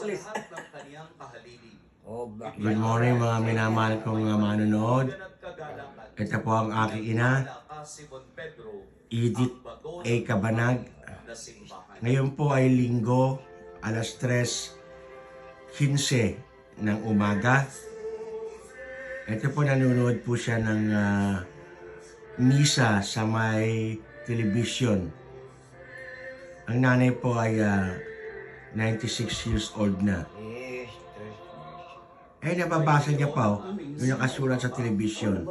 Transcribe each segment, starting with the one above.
sa lahat ng kaniyang kahalili. Good morning mga minamahal kong manonood. Ito po ang aking ina, Edith A. Cabanag. Ngayon po ay linggo, alas 3:15 ng umaga. Ito po nanonood po siya ng misa sa may television. Ang nanay po ay 96 years old na. Nababasa niya pa yung nakasulat sa television.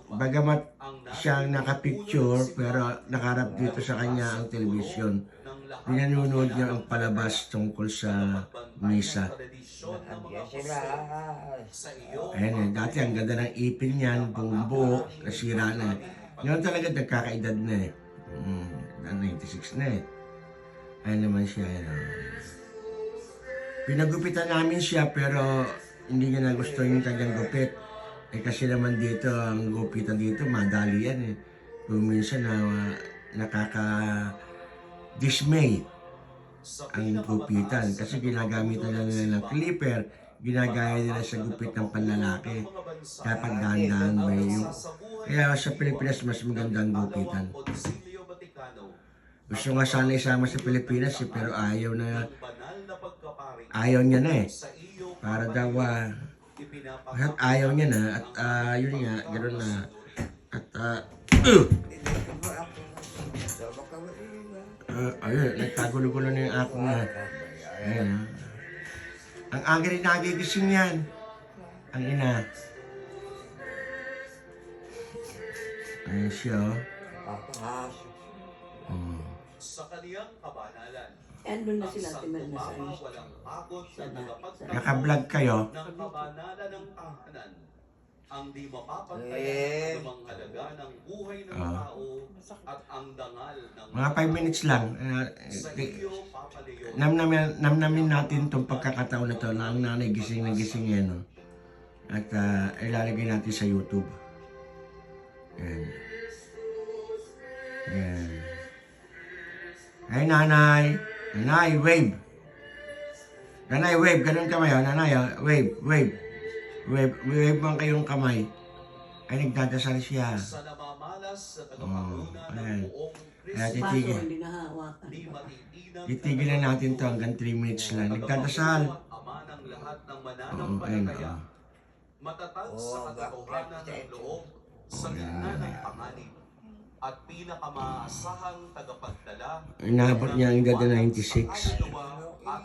Bagamat siya nakapicture pero nakarap dito sa kanya ang television. Pinanonood niya ang palabas tungkol sa misa. Dati ang ganda ng ipin niyan, buo, nasira na. Ngayon talaga nagkakaedad na eh. 96 na eh. Ayun naman siya. Pinagupitan namin siya pero hindi niya nagusto yung kanyang gupit. Kasi naman dito, ang gupitan dito, madali yan eh. Kung minsan nakaka-dismay ang gupitan. Kasi ginagamit na nila ng clipper, ginagaya nila sa gupit ng panlalaki. Dapat dahan-dahan ba yung... Kaya sa Pilipinas, mas magandang gupitan. Gusto nga sana isama sa Pilipinas eh, pero ayaw niya na eh. Para daw ayaw niya na at yun nga, gano'n na. At ayun, nagkagulo-gulo na yung aking na. Ayun ang aga rin nagigising yan. Ang ina. Ayun siya Sa kaniyang kabanalan, Andun na sila, timan na walang pagod na tagapagtanggol naka-vlog kayo. ng kabanalan ng tahanan, ang di mapapagtayan ng halaga ng buhay ng tao at ang dangal ng Mga 5 minutes lang. sa iyo papalayo. Namnamin natin itong pagkakataon na ito na ang nanay gising na gising yan. No? At ilalagay natin sa YouTube. Yan. Yan. Ay, nanay. Nanay, wave. Nanay, wave. Ganun kamay. Nanay, wave, wave. Wave man kayong kamay. Ay, nagdadasal siya. Sa namamalas sa tagapanguna ng buong Kaya Kristo, titigil. hindi nahawakan. di matitinang Titigil na natin to hanggang 3 minutes lang. Nagdadasal. Ama ng lahat ng Ayun, mananampalataya, matatag sa katotohanan ng loob sa gitna ng panganib at pinakamaasahang tagapagdala Inabot niya ang edad na 96. kaluluwa